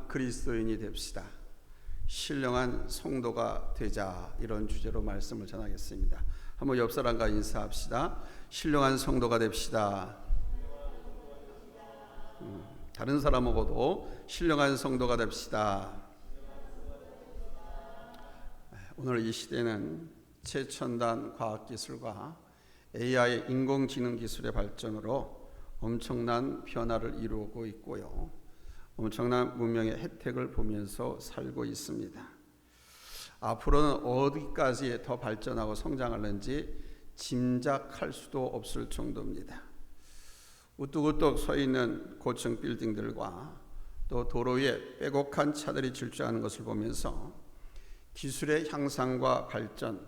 그리스도인이 됩시다. 신령한 성도가 되자, 이런 주제로 말씀을 전하겠습니다. 한번 옆 사람과 인사합시다. 신령한 성도가 됩시다. 다른 사람하고도 신령한 성도가 됩시다. 오늘 이 시대는 최첨단 과학기술과 AI 인공지능 기술의 발전으로 엄청난 변화를 이루고 있고요, 엄청난 문명의 혜택을 보면서 살고 있습니다. 앞으로는 어디까지 더 발전하고 성장하는지 짐작할 수도 없을 정도입니다. 우뚝우뚝 서 있는 고층 빌딩들과 또 도로 위에 빼곡한 차들이 질주하는 것을 보면서 기술의 향상과 발전,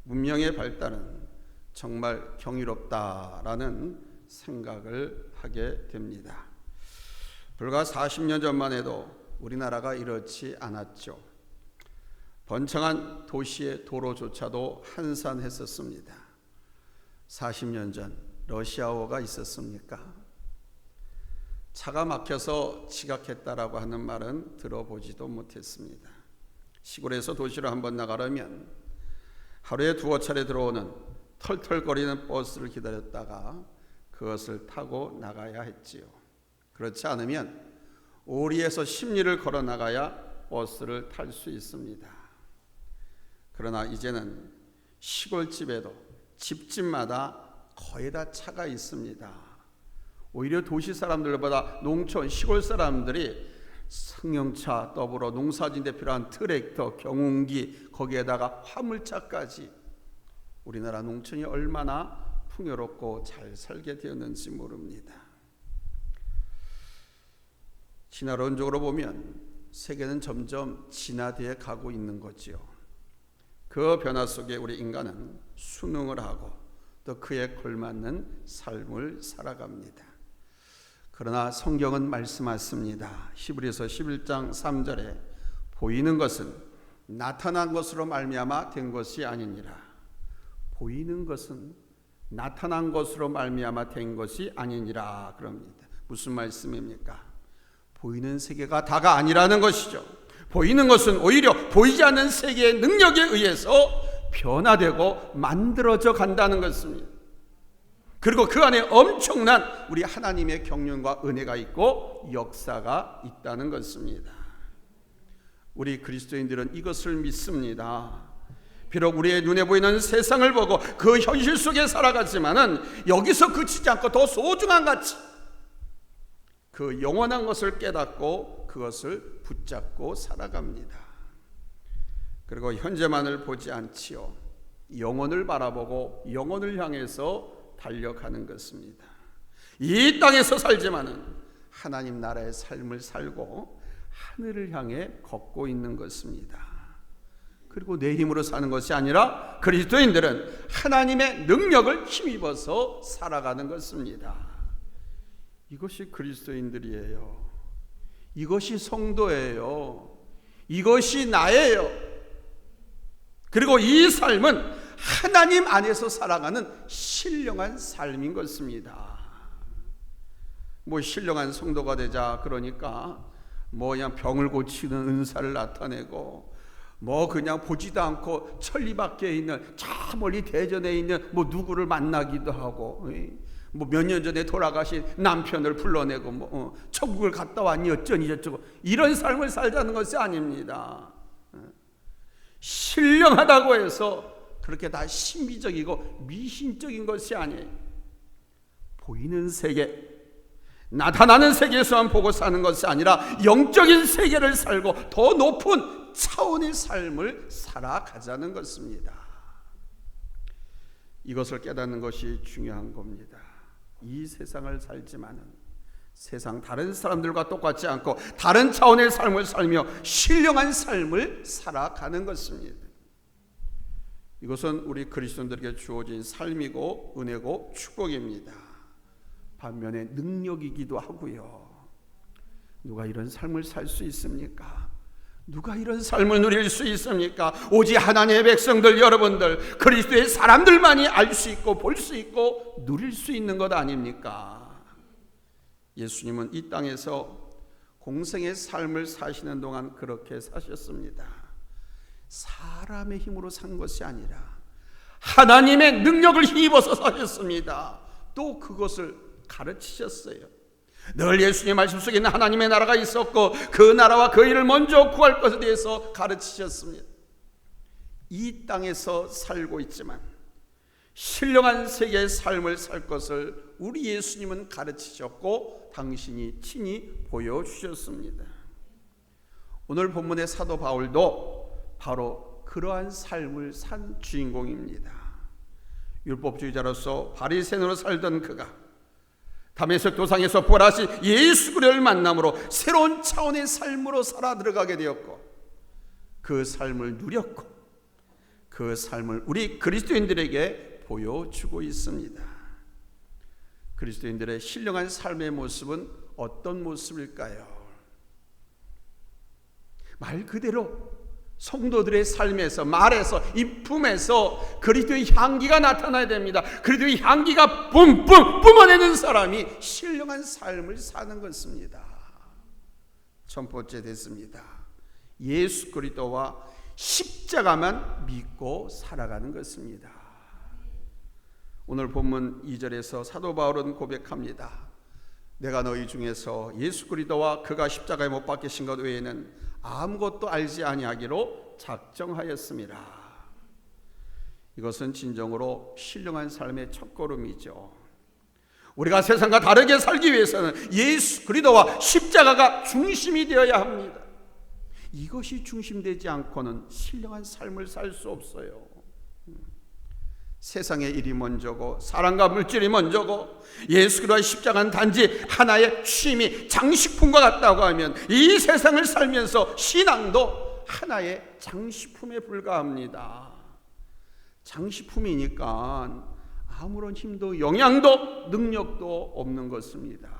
문명의 발달은 정말 경이롭다라는 생각을 하게 됩니다. 불과 40년 전만 해도 우리나라가 이렇지 않았죠. 번창한 도시의 도로조차도 한산했었습니다. 40년 전 러시아어가 있었습니까? 차가 막혀서 지각했다라고 하는 말은 들어보지도 못했습니다. 시골에서 도시로 한번 나가려면 하루에 두어 차례 들어오는 털털거리는 버스를 기다렸다가 그것을 타고 나가야 했지요. 그렇지 않으면 오리에서 십리를 걸어 나가야 버스를 탈 수 있습니다. 그러나 이제는 시골집에도 집집마다 거의 다 차가 있습니다. 오히려 도시 사람들보다 농촌 시골 사람들이 승용차 더불어 농사짓는 데 필요한 트랙터, 경운기, 거기에다가 화물차까지, 우리나라 농촌이 얼마나 풍요롭고 잘 살게 되었는지 모릅니다. 진화론적으로 보면 세계는 점점 진화되어 가고 있는 거지요. 그 변화 속에 우리 인간은 순응을 하고 또 그에 걸맞는 삶을 살아갑니다. 그러나 성경은 말씀하십니다. 히브리서 11장 3절에 보이는 것은 나타난 것으로 말미암아 된 것이 아니니라. 보이는 것은 나타난 것으로 말미암아 된 것이 아니니라 그럽니다. 무슨 말씀입니까? 보이는 세계가 다가 아니라는 것이죠. 보이는 것은 오히려 보이지 않는 세계의 능력에 의해서 변화되고 만들어져 간다는 것입니다. 그리고 그 안에 엄청난 우리 하나님의 경륜과 은혜가 있고 역사가 있다는 것입니다. 우리 그리스도인들은 이것을 믿습니다. 비록 우리의 눈에 보이는 세상을 보고 그 현실 속에 살아가지만은 여기서 그치지 않고 더 소중한 가치, 그 영원한 것을 깨닫고 그것을 붙잡고 살아갑니다. 그리고 현재만을 보지 않지요. 영혼을 바라보고 영혼을 향해서 달려가는 것입니다. 이 땅에서 살지만은 하나님 나라의 삶을 살고 하늘을 향해 걷고 있는 것입니다. 그리고 내 힘으로 사는 것이 아니라 그리스도인들은 하나님의 능력을 힘입어서 살아가는 것입니다. 이것이 그리스도인들이에요. 이것이 성도예요. 이것이 나예요. 그리고 이 삶은 하나님 안에서 살아가는 신령한 삶인 것입니다. 뭐 신령한 성도가 되자 그러니까 뭐 그냥 병을 고치는 은사를 나타내고 뭐 그냥 보지도 않고 천리 밖에 있는 저 멀리 대전에 있는 뭐 누구를 만나기도 하고 뭐 몇 년 전에 돌아가신 남편을 불러내고 뭐 천국을 갔다 왔니 어쩌니 저쩌고 이런 삶을 살자는 것이 아닙니다. 신령하다고 해서 그렇게 다 신비적이고 미신적인 것이 아니에요. 보이는 세계, 나타나는 세계에서만 보고 사는 것이 아니라 영적인 세계를 살고 더 높은 차원의 삶을 살아가자는 것입니다. 이것을 깨닫는 것이 중요한 겁니다. 이 세상을 살지만은 세상 다른 사람들과 똑같지 않고 다른 차원의 삶을 살며 신령한 삶을 살아가는 것입니다. 이것은 우리 그리스도인들에게 주어진 삶이고 은혜고 축복입니다. 반면에 능력이기도 하고요. 누가 이런 삶을 살 수 있습니까? 누가 이런 삶을 누릴 수 있습니까? 오직 하나님의 백성들 여러분들, 그리스도의 사람들만이 알 수 있고 볼 수 있고 누릴 수 있는 것 아닙니까? 예수님은 이 땅에서 공생의 삶을 사시는 동안 그렇게 사셨습니다. 사람의 힘으로 산 것이 아니라 하나님의 능력을 힘입어서 사셨습니다. 또 그것을 가르치셨어요. 늘 예수님 말씀 속에 있는 하나님의 나라가 있었고 그 나라와 그 일을 먼저 구할 것에 대해서 가르치셨습니다. 이 땅에서 살고 있지만 신령한 세계의 삶을 살 것을 우리 예수님은 가르치셨고 당신이 친히 보여주셨습니다. 오늘 본문의 사도 바울도 바로 그러한 삶을 산 주인공입니다. 율법주의자로서 바리새인으로 살던 그가 다메섹 도상에서 부활하신 예수 그리스도를 만남으로 새로운 차원의 삶으로 살아 들어가게 되었고 그 삶을 누렸고 그 삶을 우리 그리스도인들에게 보여주고 있습니다. 그리스도인들의 신령한 삶의 모습은 어떤 모습일까요? 말 그대로 성도들의 삶에서, 말에서, 인품에서 그리스도의 향기가 나타나야 됩니다. 그리스도의 향기가 뿜뿜 뿜어내는 사람이 신령한 삶을 사는 것입니다. 첫 번째 됐습니다. 예수 그리스도와 십자가만 믿고 살아가는 것입니다. 오늘 본문 2절에서 사도 바울은 고백합니다. 내가 너희 중에서 예수 그리스도와 그가 십자가에 못 박히신 것 외에는 아무것도 알지 아니하기로 작정하였습니다. 이것은 진정으로 신령한 삶의 첫걸음이죠. 우리가 세상과 다르게 살기 위해서는 예수 그리스도와 십자가가 중심이 되어야 합니다. 이것이 중심되지 않고는 신령한 삶을 살 수 없어요. 세상의 일이 먼저고 사람과 물질이 먼저고 예수 그리스도의 십자가는 단지 하나의 취미, 장식품과 같다고 하면 이 세상을 살면서 신앙도 하나의 장식품에 불과합니다. 장식품이니까 아무런 힘도 영향도 능력도 없는 것입니다.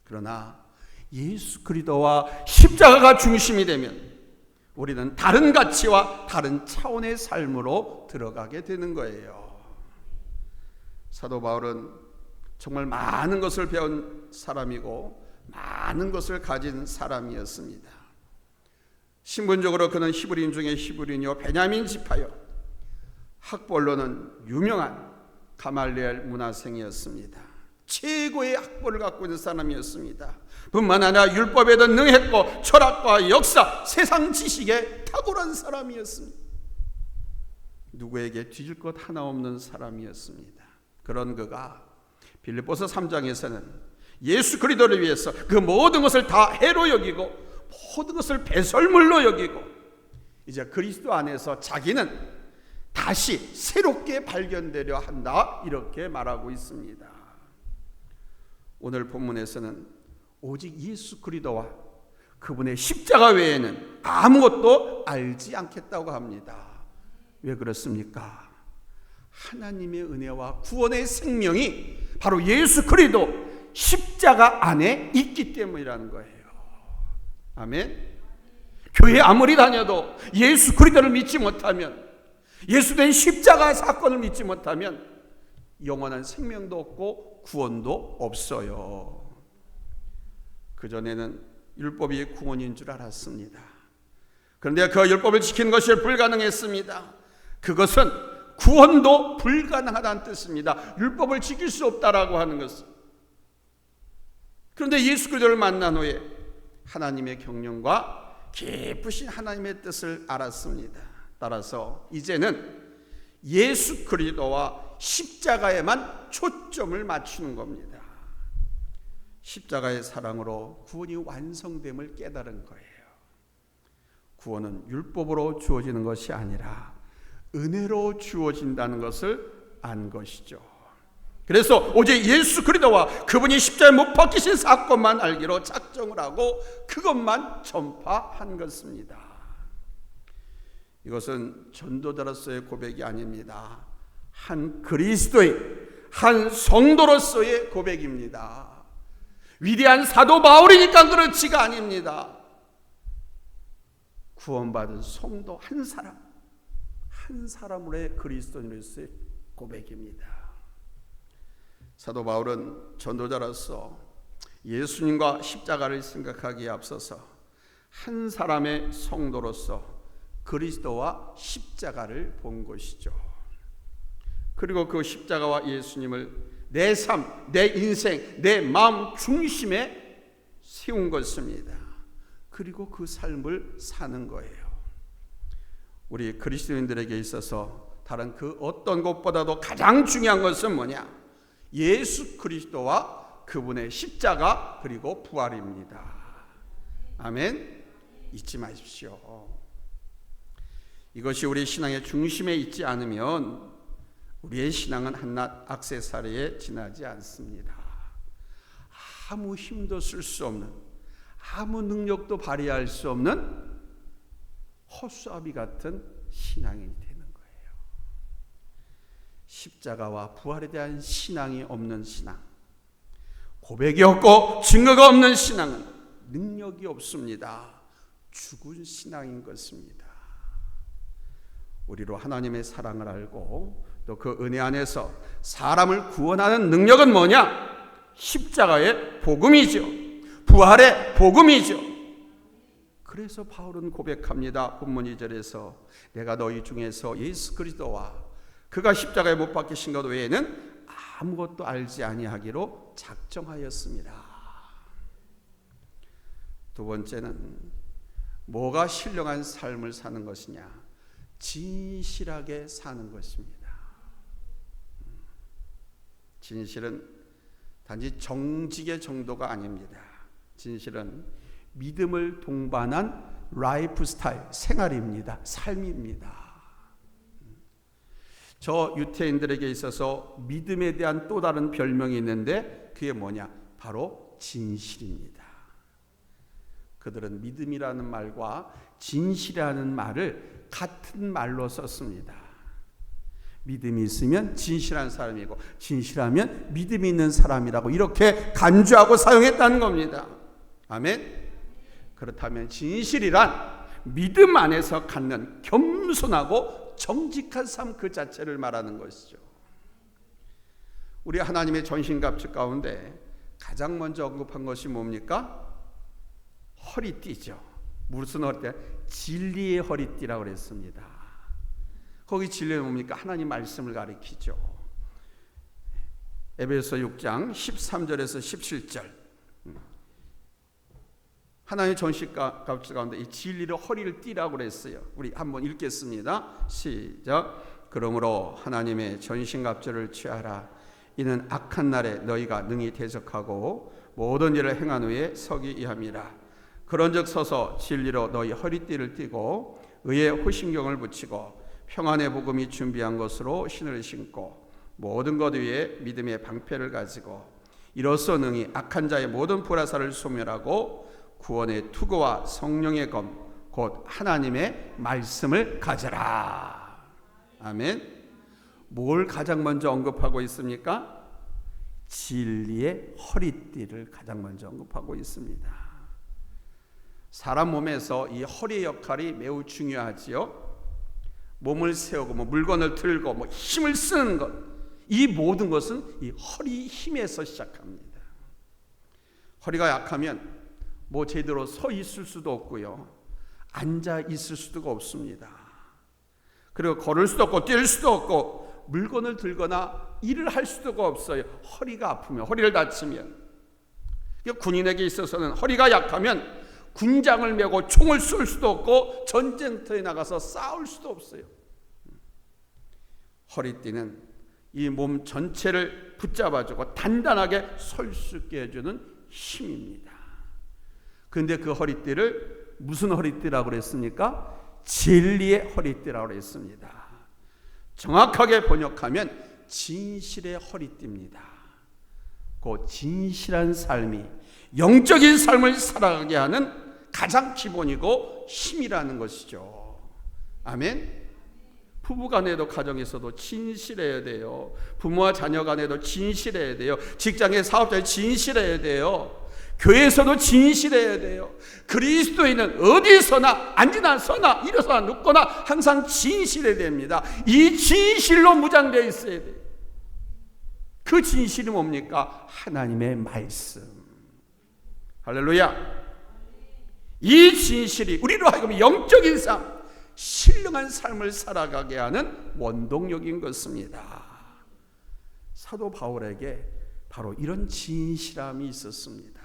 그러나 예수 그리스도와 십자가가 중심이 되면 우리는 다른 가치와 다른 차원의 삶으로 들어가게 되는 거예요. 사도 바울은 정말 많은 것을 배운 사람이고 많은 것을 가진 사람이었습니다. 신분적으로 그는 히브리인 중에 히브리인이요 베냐민 지파요, 학벌로는 유명한 가말리엘 문화생이었습니다. 최고의 학벌을 갖고 있는 사람이었습니다. 뿐만 아니라 율법에도 능했고 철학과 역사, 세상 지식에 탁월한 사람이었습니다. 누구에게 뒤질 것 하나 없는 사람이었습니다. 그런 그가 빌립보서 3장에서는 예수 그리스도를 위해서 그 모든 것을 다 해로 여기고 모든 것을 배설물로 여기고 이제 그리스도 안에서 자기는 다시 새롭게 발견되려 한다, 이렇게 말하고 있습니다. 오늘 본문에서는 오직 예수 그리스도와 그분의 십자가 외에는 아무것도 알지 않겠다고 합니다. 왜 그렇습니까? 하나님의 은혜와 구원의 생명이 바로 예수 그리스도 십자가 안에 있기 때문이라는 거예요. 아멘. 교회 아무리 다녀도 예수 그리스도를 믿지 못하면, 예수된 십자가 사건을 믿지 못하면 영원한 생명도 없고 구원도 없어요. 그전에는 율법이 구원인 줄 알았습니다. 그런데 그 율법을 지키는 것이 불가능했습니다. 그것은 구원도 불가능하다는 뜻입니다. 율법을 지킬 수 없다라고 하는 것은. 그런데 예수 그리스도를 만난 후에 하나님의 경륜과 깊으신 하나님의 뜻을 알았습니다. 따라서 이제는 예수 그리스도와 십자가에만 초점을 맞추는 겁니다. 십자가의 사랑으로 구원이 완성됨을 깨달은 거예요. 구원은 율법으로 주어지는 것이 아니라 은혜로 주어진다는 것을 안 것이죠. 그래서 오직 예수 그리스도와 그분이 십자가에 못 박히신 사건만 알기로 작정을 하고 그것만 전파한 것입니다. 이것은 전도자로서의 고백이 아닙니다. 한 그리스도의, 한 성도로서의 고백입니다. 위대한 사도 바울이니까 그렇지가 아닙니다. 구원받은 성도 한 사람으로의 그리스도인으로서의 고백입니다. 사도 바울은 전도자로서 예수님과 십자가를 생각하기에 앞서서 한 사람의 성도로서 그리스도와 십자가를 본 것이죠. 그리고 그 십자가와 예수님을 내 삶, 내 인생, 내 마음 중심에 세운 것입니다. 그리고 그 삶을 사는 거예요. 우리 그리스도인들에게 있어서 다른 그 어떤 것보다도 가장 중요한 것은 뭐냐? 예수 그리스도와 그분의 십자가 그리고 부활입니다. 아멘. 잊지 마십시오. 이것이 우리 신앙의 중심에 있지 않으면 우리의 신앙은 한낱 액세서리에 지나지 않습니다. 아무 힘도 쓸 수 없는, 아무 능력도 발휘할 수 없는 헛수아비 같은 신앙이 되는 거예요. 십자가와 부활에 대한 신앙이 없는 신앙, 고백이 없고 증거가 없는 신앙은 능력이 없습니다. 죽은 신앙인 것입니다. 우리로 하나님의 사랑을 알고 또 그 은혜 안에서 사람을 구원하는 능력은 뭐냐? 십자가의 복음이죠. 부활의 복음이죠. 그래서 바울은 고백합니다. 본문 2절에서 내가 너희 중에서 예수 그리스도와 그가 십자가에 못 박히신 것 외에는 아무것도 알지 아니하기로 작정하였습니다. 두 번째는 뭐가 신령한 삶을 사는 것이냐? 진실하게 사는 것입니다. 진실은 단지 정직의 정도가 아닙니다. 진실은 믿음을 동반한 라이프 스타일, 생활입니다. 삶입니다. 저 유태인들에게 있어서 믿음에 대한 또 다른 별명이 있는데 그게 뭐냐? 바로 진실입니다. 그들은 믿음이라는 말과 진실이라는 말을 같은 말로 썼습니다. 믿음이 있으면 진실한 사람이고 진실하면 믿음이 있는 사람이라고 이렇게 간주하고 사용했다는 겁니다. 아멘. 그렇다면 진실이란 믿음 안에서 갖는 겸손하고 정직한 삶 그 자체를 말하는 것이죠. 우리 하나님의 전신갑주 가운데 가장 먼저 언급한 것이 뭡니까? 허리띠죠. 무슨 허리띠? 진리의 허리띠라고 그랬습니다. 거기 진리는 뭡니까? 하나님 말씀을 가리키죠. 에베소 6장 13절에서 17절 하나님의 전신갑주 가운데 이 진리를 허리를 띠라고 그랬어요. 우리 한번 읽겠습니다. 시작. 그러므로 하나님의 전신갑주를 취하라. 이는 악한 날에 너희가 능히 대적하고 모든 일을 행한 후에 서기 이함이라. 그런즉 서서 진리로 너희 허리띠를 띠고 의의 호심경을 붙이고 평안의 복음이 준비한 것으로 신을 신고 모든 것 위에 믿음의 방패를 가지고 이로써 능히 악한 자의 모든 불화살을 소멸하고 구원의 투구와 성령의 검 곧 하나님의 말씀을 가져라. 아멘. 뭘 가장 먼저 언급하고 있습니까? 진리의 허리띠를 가장 먼저 언급하고 있습니다. 사람 몸에서 이 허리의 역할이 매우 중요하지요. 몸을 세우고 물건을 들고 힘을 쓰는 것, 이 모든 것은 이 허리 힘에서 시작합니다. 허리가 약하면 제대로 서 있을 수도 없고요, 앉아 있을 수도 없습니다. 그리고 걸을 수도 없고 뛸 수도 없고 물건을 들거나 일을 할 수도 없어요. 허리가 아프면, 허리를 다치면. 군인에게 있어서는 허리가 약하면 군장을 메고 총을 쏠 수도 없고 전쟁터에 나가서 싸울 수도 없어요. 허리띠는 이 몸 전체를 붙잡아주고 단단하게 설 수 있게 해주는 힘입니다. 그런데 그 허리띠를 무슨 허리띠라고 그랬습니까? 진리의 허리띠라고 그랬습니다. 정확하게 번역하면 진실의 허리띠입니다. 그 진실한 삶이 영적인 삶을 살아가게 하는 가장 기본이고 힘이라는 것이죠. 아멘. 부부 간에도 가정에서도 진실해야 돼요. 부모와 자녀 간에도 진실해야 돼요. 직장의 사업자에 진실해야 돼요. 교회에서도 진실해야 돼요. 그리스도인은 어디서나 앉으나 서나 일어서나 눕거나 항상 진실해야 됩니다. 이 진실로 무장되어 있어야 돼요. 그 진실이 뭡니까? 하나님의 말씀. 할렐루야. 이 진실이 우리로 하여금 영적인 삶, 신령한 삶을 살아가게 하는 원동력인 것입니다. 사도 바울에게 바로 이런 진실함이 있었습니다.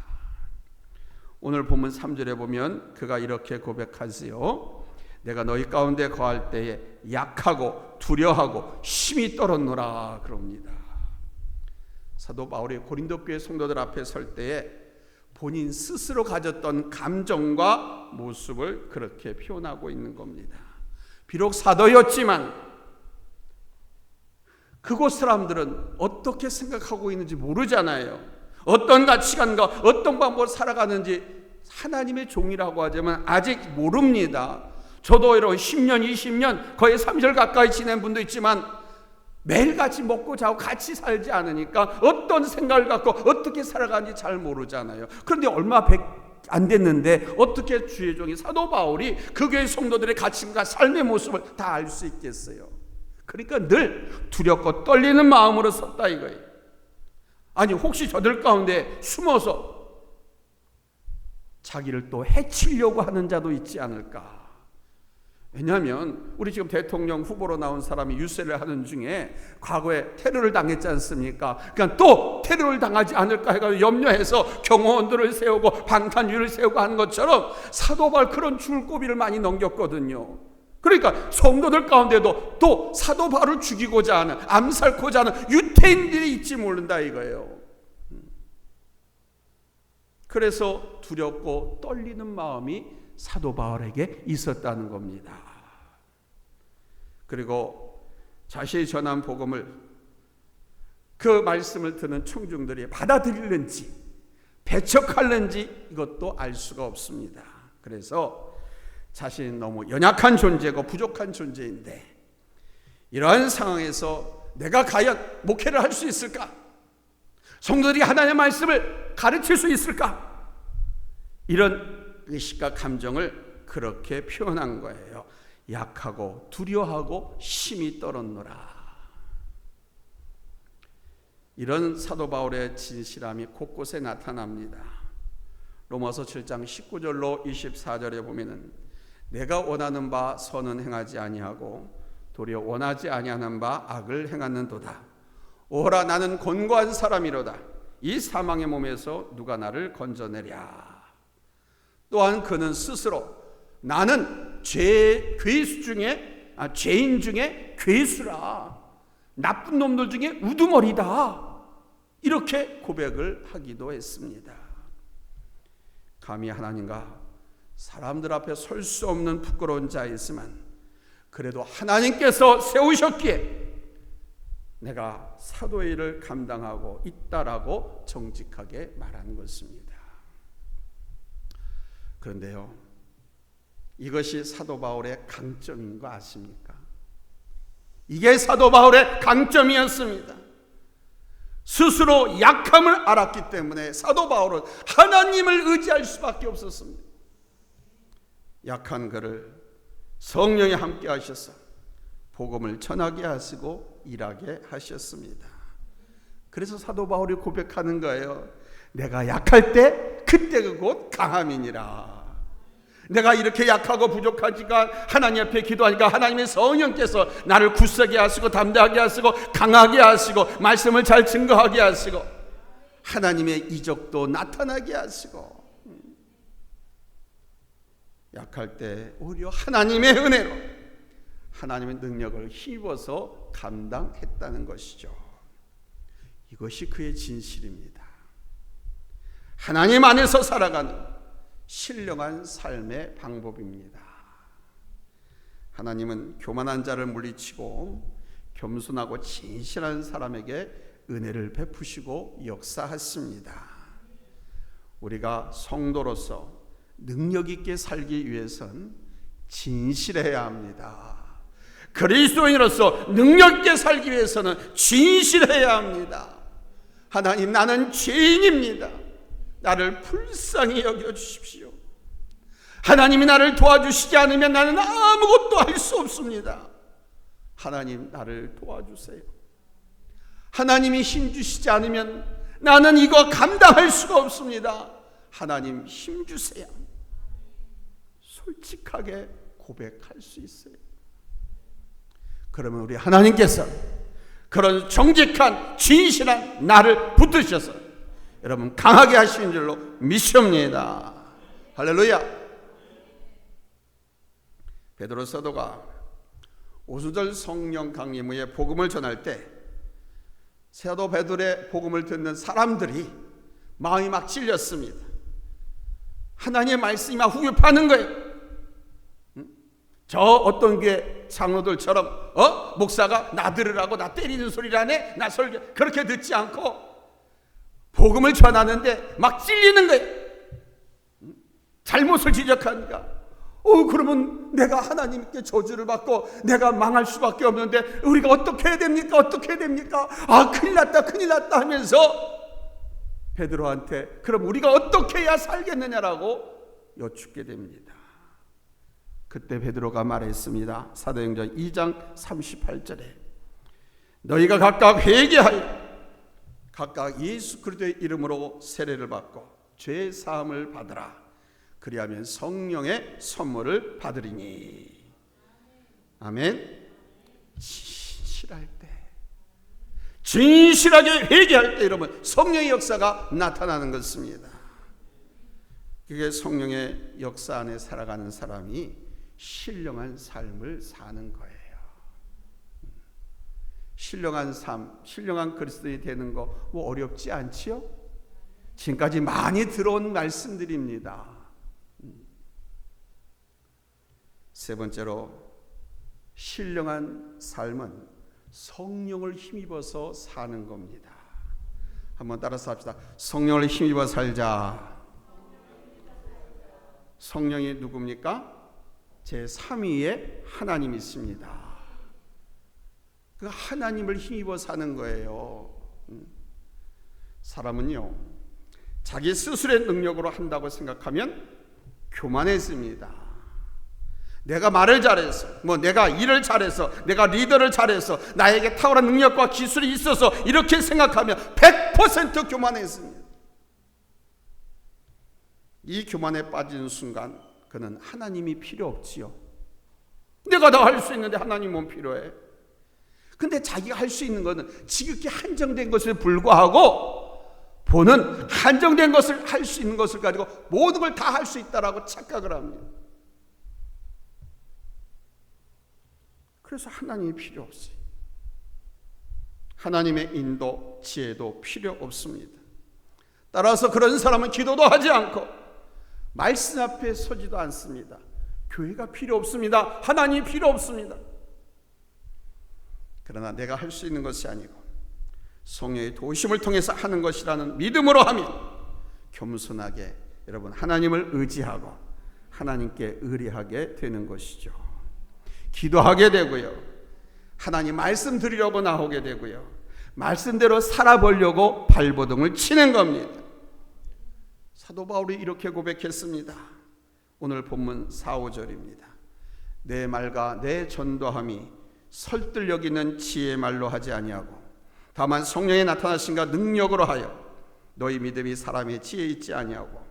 오늘 본문 3절에 보면 그가 이렇게 고백하지요. 내가 너희 가운데 거할 때에 약하고 두려워하고 힘이 떨었노라 그럽니다. 사도 바울이 고린도 교회 성도들 앞에 설 때에 본인 스스로 가졌던 감정과 모습을 그렇게 표현하고 있는 겁니다. 비록 사도였지만 그곳 사람들은 어떻게 생각하고 있는지 모르잖아요. 어떤 가치관과 어떤 방법으로 살아가는지 하나님의 종이라고 하지만 아직 모릅니다. 저도 이런 10년, 20년, 거의 30년 가까이 지낸 분도 있지만 매일같이 먹고 자고 같이 살지 않으니까 어떤 생각을 갖고 어떻게 살아가는지 잘 모르잖아요. 그런데 얼마 안 됐는데 어떻게 주의 종이 사도 바울이 그 교회 성도들의 가치관과 삶의 모습을 다 알 수 있겠어요. 그러니까 늘 두렵고 떨리는 마음으로 섰다 이거예요. 아니 혹시 저들 가운데 숨어서 자기를 또 해치려고 하는 자도 있지 않을까. 왜냐하면 우리 지금 대통령 후보로 나온 사람이 유세를 하는 중에 과거에 테러를 당했지 않습니까? 그러니까 또 테러를 당하지 않을까 해가지고 염려해서 경호원들을 세우고 방탄유를 세우고 하는 것처럼 사도 바울 그런 줄고비를 많이 넘겼거든요. 그러니까 성도들 가운데도 또 사도 바울을 죽이고자 하는, 암살고자 하는 유태인들이 있지 모른다 이거예요. 그래서 두렵고 떨리는 마음이 사도 바울에게 있었다는 겁니다. 그리고 자신이 전한 복음을 그 말씀을 듣는 청중들이 받아들일는지 배척할는지 이것도 알 수가 없습니다. 그래서 자신이 너무 연약한 존재고 부족한 존재인데 이러한 상황에서 내가 과연 목회를 할 수 있을까? 성도들이 하나님의 말씀을 가르칠 수 있을까? 이런 의식과 감정을 그렇게 표현한 거예요. 약하고 두려워하고 힘이 떨었노라. 이런 사도 바울의 진실함이 곳곳에 나타납니다. 로마서 7장 19절로 24절에 보면은 내가 원하는 바 선은 행하지 아니하고 도리어 원하지 아니하는 바 악을 행하는도다. 오호라 나는 곤고한 사람이로다. 이 사망의 몸에서 누가 나를 건져내랴. 또한 그는 스스로 나는 괴수 중에 죄인 중에 괴수라. 나쁜 놈들 중에 우두머리다. 이렇게 고백을 하기도 했습니다. 감히 하나님과 사람들 앞에 설 수 없는 부끄러운 자이지만 그래도 하나님께서 세우셨기에 내가 사도의 일을 감당하고 있다라고 정직하게 말하는 것입니다. 그런데요, 이것이 사도 바울의 강점인 거 아십니까? 이게 사도 바울의 강점이었습니다. 스스로 약함을 알았기 때문에 사도 바울은 하나님을 의지할 수밖에 없었습니다. 약한 그를 성령이 함께 하셔서 복음을 전하게 하시고 일하게 하셨습니다. 그래서 사도 바울이 고백하는 거예요. 내가 약할 때 그때 그곳 강함이니라. 내가 이렇게 약하고 부족하지가 하나님 앞에 기도하니까 하나님의 성령께서 나를 굳세게 하시고 담대하게 하시고 강하게 하시고 말씀을 잘 증거하게 하시고 하나님의 이적도 나타나게 하시고 약할 때 오히려 하나님의 은혜로 하나님의 능력을 힘입어서 감당했다는 것이죠. 이것이 그의 진실입니다. 하나님 안에서 살아가는 신령한 삶의 방법입니다. 하나님은 교만한 자를 물리치고 겸손하고 진실한 사람에게 은혜를 베푸시고 역사하십니다. 우리가 성도로서 능력 있게 살기 위해선 진실해야 합니다. 그리스도인으로서 능력 있게 살기 위해서는 진실해야 합니다. 하나님, 나는 죄인입니다. 나를 불쌍히 여겨주십시오. 하나님이 나를 도와주시지 않으면 나는 아무것도 할 수 없습니다. 하나님, 나를 도와주세요. 하나님이 힘주시지 않으면 나는 이거 감당할 수가 없습니다. 하나님 힘주세요. 솔직하게 고백할 수 있어요. 그러면 우리 하나님께서 그런 정직한 진실한 나를 붙드셔서 여러분 강하게 하시는 줄로 믿습니다. 할렐루야. 베드로 사도가 오순절 성령 강림 후에 복음을 전할 때 사도 베드로의 복음을 듣는 사람들이 마음이 막 찔렸습니다. 하나님의 말씀이 막 후벼파는 거예요. 저 어떤 교회 장로들처럼 목사가 나 들으라고 나 때리는 소리를 하네, 나 설교 그렇게 듣지 않고 복음을 전하는데 막 찔리는 거예요. 잘못을 지적하니까 그러면 내가 하나님께 저주를 받고 내가 망할 수밖에 없는데 우리가 어떻게 해야 됩니까? 어떻게 해야 됩니까? 큰일 났다 큰일 났다 하면서 베드로한테 그럼 우리가 어떻게 해야 살겠느냐라고 여쭙게 됩니다. 그때 베드로가 말했습니다. 사도행전 2장 38절에 너희가 각각 회개하여 각각 예수 그리스도의 이름으로 세례를 받고 죄 사함을 받으라. 그리하면 성령의 선물을 받으리니. 아멘. 진실할 때, 진실하게 회개할 때 여러분 성령의 역사가 나타나는 것입니다. 그게 성령의 역사 안에 살아가는 사람이 신령한 삶을 사는 거예요. 신령한 삶, 신령한 그리스도인이 되는 거 뭐 어렵지 않지요? 지금까지 많이 들어온 말씀들입니다. 세 번째로 신령한 삶은 성령을 힘입어서 사는 겁니다. 한번 따라서 합시다. 성령을 힘입어 살자. 성령이 누굽니까? 제3위의 하나님이 있습니다. 그 하나님을 힘입어 사는 거예요. 사람은요, 자기 스스로의 능력으로 한다고 생각하면 교만해집니다. 내가 말을 잘해서, 내가 일을 잘해서, 내가 리더를 잘해서, 나에게 탁월한 능력과 기술이 있어서 이렇게 생각하면 100% 교만해집니다. 이 교만에 빠지는 순간 그는 하나님이 필요 없지요. 내가 다 할 수 있는데 하나님은 필요해. 근데 자기가 할 수 있는 것은 지극히 한정된 것에 불과하고 보는 한정된 것을 할 수 있는 것을 가지고 모든 걸 다 할 수 있다라고 착각을 합니다. 그래서 하나님이 필요 없어요. 하나님의 인도, 지혜도 필요 없습니다. 따라서 그런 사람은 기도도 하지 않고 말씀 앞에 서지도 않습니다. 교회가 필요 없습니다. 하나님이 필요 없습니다. 그러나 내가 할 수 있는 것이 아니고 성령의 도심을 통해서 하는 것이라는 믿음으로 하면 겸손하게 여러분 하나님을 의지하고 하나님께 의뢰하게 되는 것이죠. 기도하게 되고요. 하나님 말씀 드리려고 나오게 되고요. 말씀대로 살아보려고 발버둥을 치는 겁니다. 사도 바울이 이렇게 고백했습니다. 오늘 본문 4, 5절입니다. 내 말과 내 전도함이 설득력 있는 지혜의 말로 하지 아니하고 다만 성령의 나타나심과 능력으로 하여 너희 믿음이 사람의 지혜에 있지 아니하고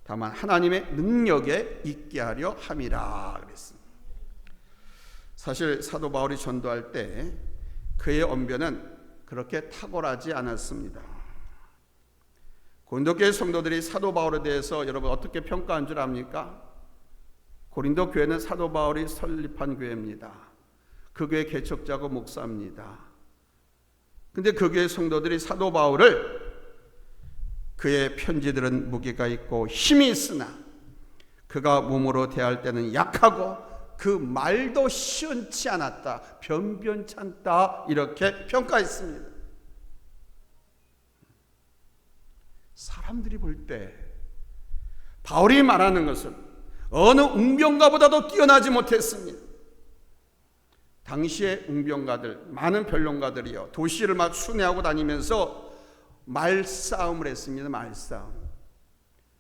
다만 하나님의 능력에 있게 하려 함이라 그랬습니다. 사실 사도 바울이 전도할 때 그의 언변은 그렇게 탁월하지 않았습니다. 고린도 교회 성도들이 사도 바울에 대해서 여러분 어떻게 평가한 줄 압니까? 고린도 교회는 사도 바울이 설립한 교회입니다. 그 교회 개척자고 목사입니다. 근데 그 교회 성도들이 사도 바울을 그의 편지들은 무게가 있고 힘이 있으나 그가 몸으로 대할 때는 약하고 그 말도 시원치 않았다, 변변찮다 이렇게 평가했습니다. 사람들이 볼 때 바울이 말하는 것은 어느 웅병가보다도 뛰어나지 못했습니다. 당시의 웅병가들, 많은 변론가들이요 도시를 막 순회하고 다니면서 말싸움을 했습니다. 말싸움.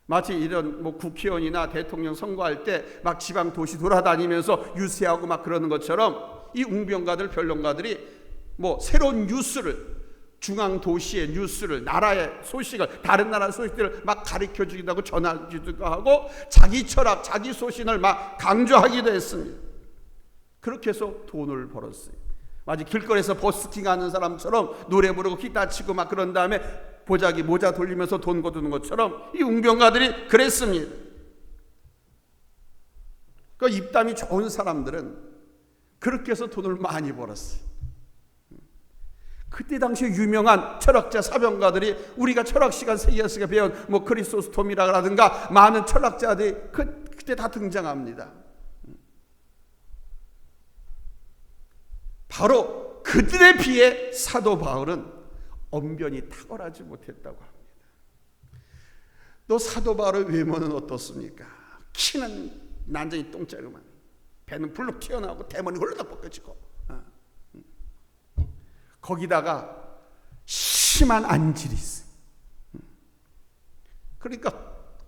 마치 이런 국회의원이나 대통령 선거할 때 막 지방 도시 돌아다니면서 유세하고 막 그러는 것처럼 이 웅병가들, 변론가들이 새로운 뉴스를 중앙 도시의 뉴스를, 나라의 소식을, 다른 나라 소식들을 막 가르쳐 주기도 하고 전하기도 하고 자기 철학, 자기 소신을 막 강조하기도 했습니다. 그렇게 해서 돈을 벌었어요. 마치 길거리에서 버스킹하는 사람처럼 노래 부르고 기타 치고 막 그런 다음에 보자기 모자 돌리면서 돈 거두는 것처럼 이 웅병가들이 그랬습니다. 그 입담이 좋은 사람들은 그렇게 해서 돈을 많이 벌었어요. 그때 당시에 유명한 철학자 사병가들이, 우리가 철학 시간 세계에서 배운 뭐 크리소스톰이라든가 많은 철학자들이 그때 다 등장합니다. 바로 그들에 비해 사도 바울은 언변이 탁월하지 못했다고 합니다. 또 사도 바울의 외모는 어떻습니까? 키는 난장이 똥자루만, 배는 불룩 튀어나오고 대머리 홀딱 벗겨지고, 거기다가 심한 안질이 있어요. 그러니까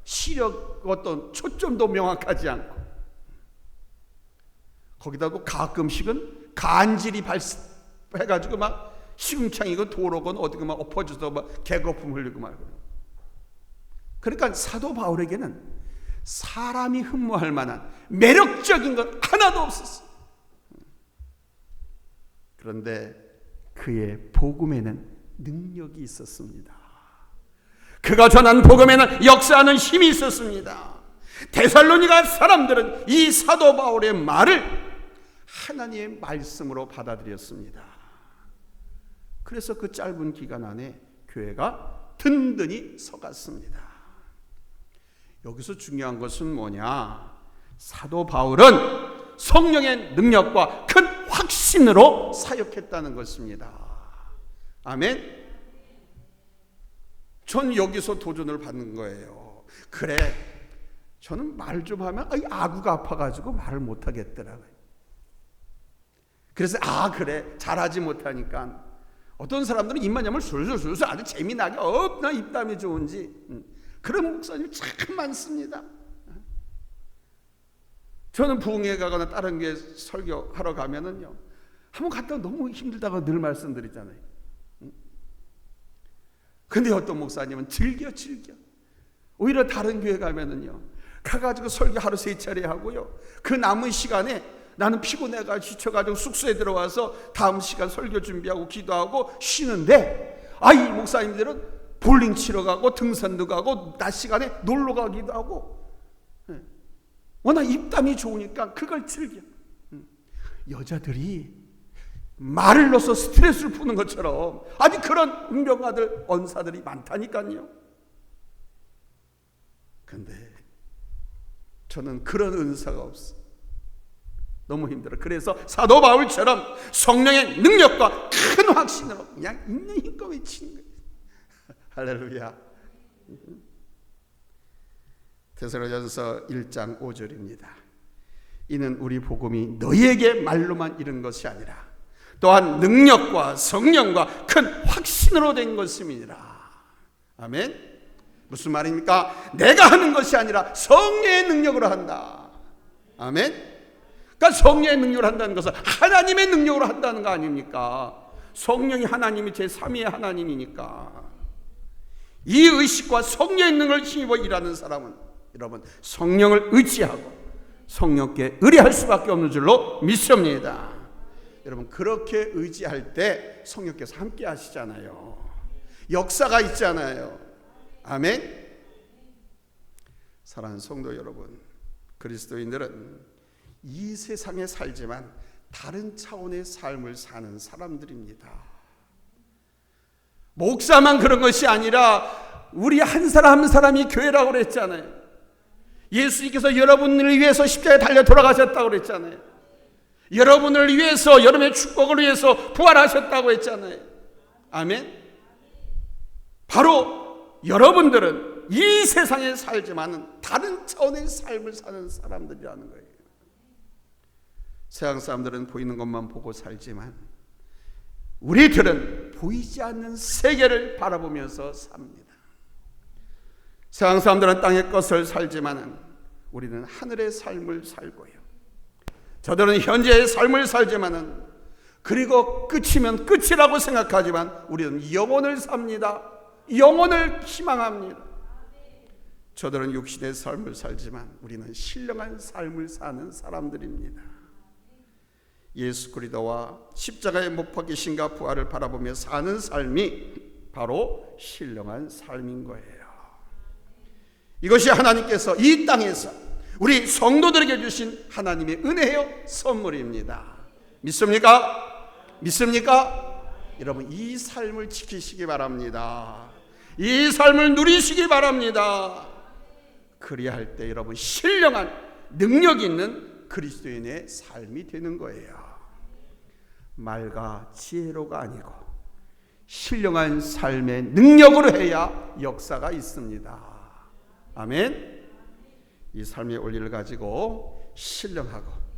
시력 어떤 초점도 명확하지 않고, 거기다가 가끔씩은 간질이 발해가지고 막 시궁창이고 도로건 어디고 막 엎어져서 막 개거품 흘리고 말고. 그러니까 사도 바울에게는 사람이 흠모할 만한 매력적인 건 하나도 없었어요. 그런데 그의 복음에는 능력이 있었습니다. 그가 전한 복음에는 역사하는 힘이 있었습니다. 데살로니가 사람들은 이 사도 바울의 말을 하나님의 말씀으로 받아들였습니다. 그래서 그 짧은 기간 안에 교회가 든든히 서갔습니다. 여기서 중요한 것은 뭐냐? 사도 바울은 성령의 능력과 큰 확신으로 사역했다는 것입니다. 아멘. 전 여기서 도전을 받는 거예요. 그래, 저는 말 좀 하면 아구가 아파가지고 말을 못하겠더라고요. 그래서 그래, 잘하지 못하니까. 어떤 사람들은 입만 열면 술술술술 아주 재미나게 나 입담이 좋은지, 그런 목사님이 참 많습니다. 저는 부흥회 가거나 다른 교회 설교하러 가면은요, 한번 갔다가 너무 힘들다고 늘 말씀드리잖아요. 근데 어떤 목사님은 즐겨 오히려 다른 교회 가면은요, 가가지고 설교 하루 3차례 하고요, 그 남은 시간에 나는 피곤해가 지쳐가지고 숙소에 들어와서 다음 시간 설교 준비하고 기도하고 쉬는데, 이 목사님들은 볼링 치러 가고 등산도 가고 낮 시간에 놀러 가기도 하고, 워낙 입담이 좋으니까 그걸 즐겨. 여자들이 말을 넣어서 스트레스를 푸는 것처럼 아주 그런 운병가들, 언사들이 많다니까요. 근데 저는 그런 은사가 없어. 너무 힘들어. 그래서 사도 바울처럼 성령의 능력과 큰 확신으로 그냥 있는 힘껏 외치는 거예요. 할렐루야. 데살로니가전서 1장 5절입니다. 이는 우리 복음이 너희에게 말로만 이른 것이 아니라 또한 능력과 성령과 큰 확신으로 된 것입니다. 아멘. 무슨 말입니까? 내가 하는 것이 아니라 성령의 능력으로 한다. 아멘. 그러니까 성령의 능력으로 한다는 것은 하나님의 능력으로 한다는 거 아닙니까? 성령이 하나님이 제3위의 하나님이니까. 이 의식과 성령의 능력을 힘입어 일하는 사람은 여러분 성령을 의지하고 성령께 의뢰할 수밖에 없는 줄로 믿습니다. 여러분 그렇게 의지할 때 성령께서 함께 하시잖아요. 역사가 있잖아요. 아멘. 사랑하는 성도 여러분, 그리스도인들은 이 세상에 살지만 다른 차원의 삶을 사는 사람들입니다. 목사만 그런 것이 아니라 우리 한 사람 한 사람이 교회라고 그랬잖아요. 예수님께서 여러분을 위해서 십자가에 달려 돌아가셨다고 그랬잖아요. 여러분을 위해서, 여러분의 축복을 위해서 부활하셨다고 했잖아요. 아멘. 바로 여러분들은 이 세상에 살지만 다른 차원의 삶을 사는 사람들이라는 거예요. 세상 사람들은 보이는 것만 보고 살지만 우리들은 보이지 않는 세계를 바라보면서 삽니다. 세상 사람들은 땅의 것을 살지만 우리는 하늘의 삶을 살고요. 저들은 현재의 삶을 살지만 그리고 끝이면 끝이라고 생각하지만 우리는 영원을 삽니다. 영원을 희망합니다. 저들은 육신의 삶을 살지만 우리는 신령한 삶을 사는 사람들입니다. 예수 그리스도와 십자가에 못 박히신가 부활을 바라보며 사는 삶이 바로 신령한 삶인 거예요. 이것이 하나님께서 이 땅에서 우리 성도들에게 주신 하나님의 은혜요 선물입니다. 믿습니까? 믿습니까? 여러분, 이 삶을 지키시기 바랍니다. 이 삶을 누리시기 바랍니다. 그리할 때 여러분 신령한 능력 있는 그리스도인의 삶이 되는 거예요. 말과 지혜로가 아니고 신령한 삶의 능력으로 해야 역사가 있습니다. 아멘. 이 삶의 원리를 가지고 신령하고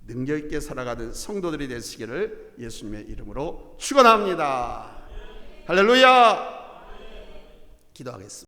능력 있게 살아가는 성도들이 되시기를 예수님의 이름으로 축원합니다. 할렐루야. 기도하겠습니다.